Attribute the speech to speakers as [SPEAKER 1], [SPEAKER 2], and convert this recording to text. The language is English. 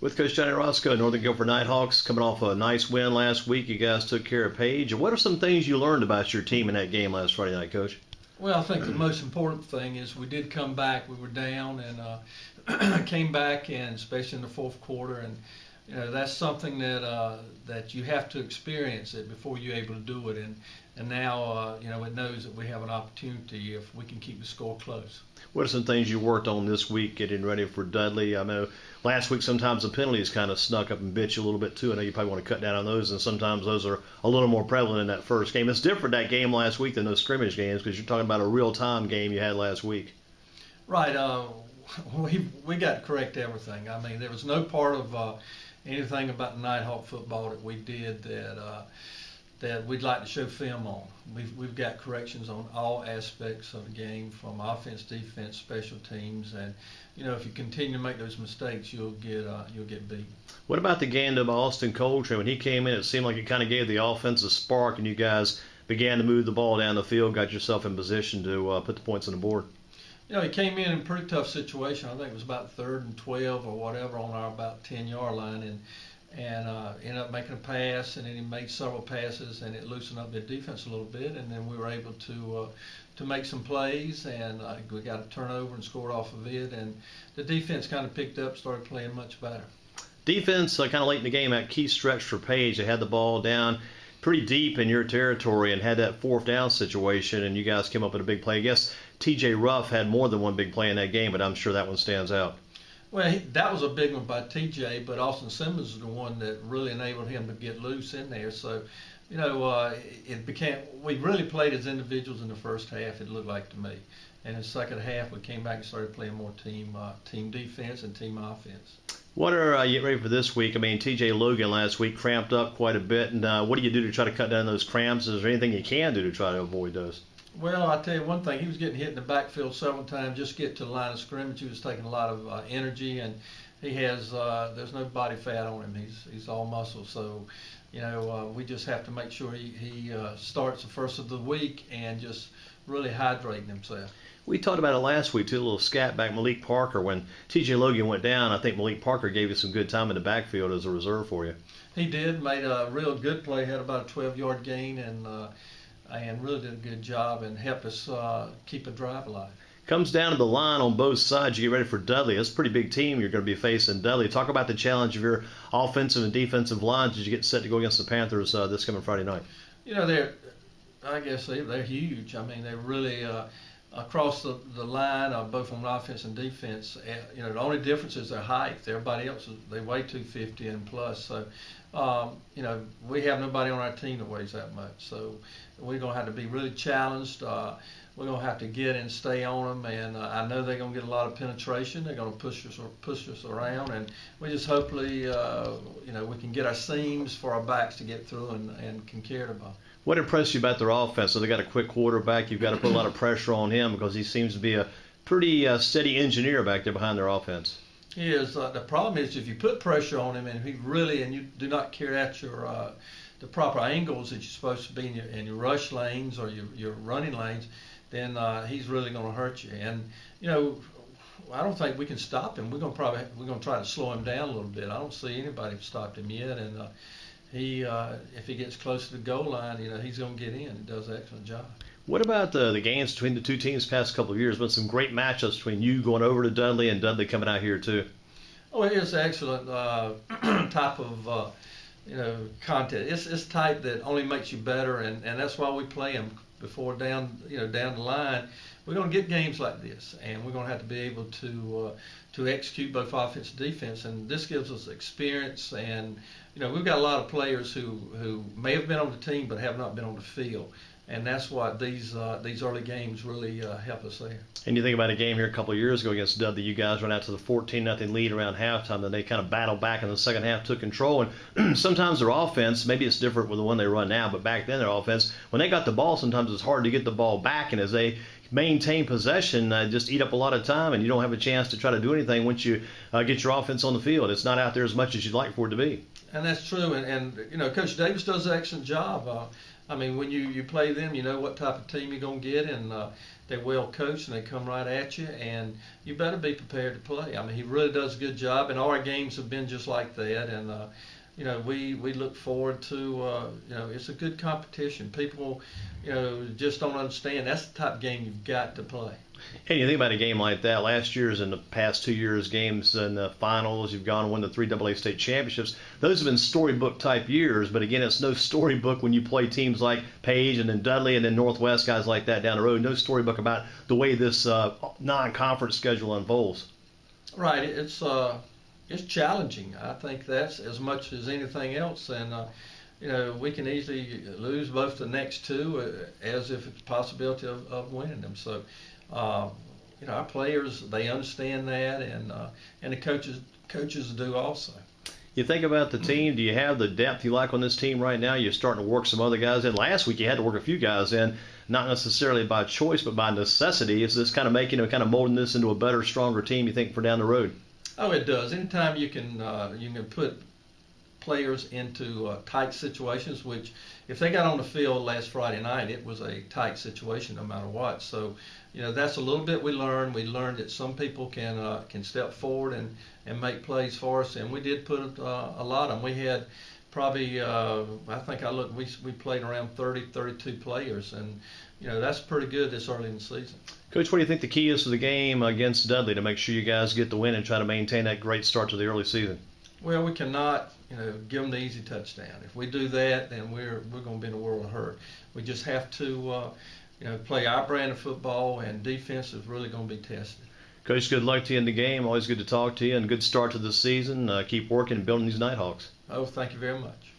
[SPEAKER 1] With Coach Johnny Roscoe, Northern Guilford Nighthawks, coming off a nice win last week. You guys took care of Page. What are some things you learned about your team in that game last Friday night, Coach?
[SPEAKER 2] Well, I think the most important thing is we did come back. We were down and came back, and especially in the fourth quarter. And that's something that you have to experience it before you're able to do it. And now it knows that we have an opportunity if we can keep the score close.
[SPEAKER 1] What are some things you worked on this week getting ready for Dudley? I know last week sometimes the penalties kind of snuck up and bit you a little bit too. I know you probably want to cut down on those, and sometimes those are a little more prevalent in that first game. It's different that game last week than those scrimmage games because you're talking about a real-time game you had last week.
[SPEAKER 2] Right. We got to correct everything. I mean, there was no part of anything about Nighthawk football that we did that we'd like to show film on. We've got corrections on all aspects of the game, from offense, defense, special teams, and if you continue to make those mistakes, you'll get beat.
[SPEAKER 1] What about the game to Austin Coltrane? When he came in, it seemed like it kind of gave the offense a spark, and you guys began to move the ball down the field, got yourself in position to put the points on the board.
[SPEAKER 2] He came in a pretty tough situation. I think it was about 3rd and 12 or whatever on our about 10-yard line, and ended up making a pass, and then he made several passes, and it loosened up the defense a little bit, and then we were able to make some plays, and we got a turnover and scored off of it, and the defense kind of picked up, started playing much better.
[SPEAKER 1] Defense, kind of late in the game, that key stretch for Page, they had the ball down pretty deep in your territory and had that 4th down situation, and you guys came up with a big play. I guess T.J. Ruff had more than one big play in that game, but I'm sure that one stands out.
[SPEAKER 2] Well, that was a big one by TJ, but Austin Simmons is the one that really enabled him to get loose in there. So, we really played as individuals in the first half, it looked like to me. And in the second half, we came back and started playing more team defense and team offense.
[SPEAKER 1] What are you getting ready for this week? I mean, T.J. Logan last week cramped up quite a bit, and what do you do to try to cut down those cramps? Is there anything you can do to try to avoid those?
[SPEAKER 2] Well, I'll tell you one thing. He was getting hit in the backfield several times. Just get to the line of scrimmage, he was taking a lot of energy, and he has there's no body fat on him. He's all muscle. So, we just have to make sure he starts the first of the week and just really hydrating himself.
[SPEAKER 1] We talked about it last week, too, a little scat back. Malik Parker, when T.J. Logan went down, I think Malik Parker gave you some good time in the backfield as a reserve for you.
[SPEAKER 2] He did, made a real good play, had about a 12-yard gain, and really did a good job and helped us keep a drive alive.
[SPEAKER 1] Comes down to the line on both sides. You get ready for Dudley. That's a pretty big team you're going to be facing. Dudley, talk about the challenge of your offensive and defensive lines as you get set to go against the Panthers this coming Friday night.
[SPEAKER 2] They're huge. I mean, they're really across the line, both on offense and defense. The only difference is their height. Everybody else, they weigh 250 and plus. So, we have nobody on our team that weighs that much. So we're going to have to be really challenged. We're going to have to get and stay on them, and I know they're going to get a lot of penetration. They're going to push us around, and we just hopefully, we can get our seams for our backs to get through and can carry the ball.
[SPEAKER 1] What impressed you about their offense? So they got a quick quarterback. You've got to put a lot of pressure on him because he seems to be a pretty steady engineer back there behind their offense.
[SPEAKER 2] He is. The problem is if you put pressure on him and you do not carry out the proper angles that you're supposed to be in your rush lanes or your running lanes, then he's really going to hurt you. And I don't think we can stop him. We're going to try to slow him down a little bit. I don't see anybody stopped him yet, and if he gets close to the goal line, he's going to get in. He does an excellent job.
[SPEAKER 1] What about the games between the two teams the past couple of years? Been some great matchups between you going over to Dudley and Dudley coming out here too.
[SPEAKER 2] Oh, it is excellent type of contest. It's type that only makes you better, and that's why we play them before down the line. We're going to get games like this, and we're going to have to be able to execute both offense and defense. And this gives us experience, and we've got a lot of players who may have been on the team but have not been on the field. And that's what these early games really help us there.
[SPEAKER 1] And you think about a game here a couple of years ago against Dudley, you guys went out to the 14-0 lead around halftime, then they kind of battled back in the second half, took control. And sometimes their offense, maybe it's different with the one they run now, but back then their offense, when they got the ball, sometimes it's hard to get the ball back. And as they maintain possession, just eat up a lot of time, and you don't have a chance to try to do anything once you get your offense on the field. It's not out there as much as you'd like for it to be.
[SPEAKER 2] And that's true. And Coach Davis does an excellent job. When you play them, you know what type of team you're going to get, and they're well coached and they come right at you, and you better be prepared to play. I mean, he really does a good job, and all our games have been just like that. And we look forward to it's a good competition. People just don't understand that's the type of game you've got to play.
[SPEAKER 1] And you think about a game like that, last year's and the past 2 years games in the finals, you've gone and won the 3 AA state championships. Those have been storybook type years, but again, it's no storybook when you play teams like Page and then Dudley and then Northwest, guys like that down the road. No storybook about the way this non-conference schedule unfolds.
[SPEAKER 2] Right, it's challenging. I think that's as much as anything else, and we can easily lose both the next two as if it's a possibility of winning them. So. Our players, they understand that, and the coaches do also.
[SPEAKER 1] You think about the team, do you have the depth you like on this team right now? You're starting to work some other guys in. Last week you had to work a few guys in, not necessarily by choice, but by necessity. Is this kind of making, kind of molding this into a better, stronger team, you think, for down the road?
[SPEAKER 2] Oh, it does. Anytime you can put players into tight situations, which if they got on the field last Friday night, it was a tight situation no matter what. So, that's a little bit we learned. We learned that some people can step forward and make plays for us, and we did put a lot of them. We had probably, I think I looked, we played around 32 players, and that's pretty good this early in the season.
[SPEAKER 1] Coach, what do you think the key is to the game against Dudley to make sure you guys get the win and try to maintain that great start to the early season?
[SPEAKER 2] Well, we cannot, give them the easy touchdown. If we do that, then we're going to be in a world of hurt. We just have to, play our brand of football, and defense is really going to be tested.
[SPEAKER 1] Coach, good luck to you in the game. Always good to talk to you, and good start to the season. Keep working and building these Nighthawks.
[SPEAKER 2] Oh, thank you very much.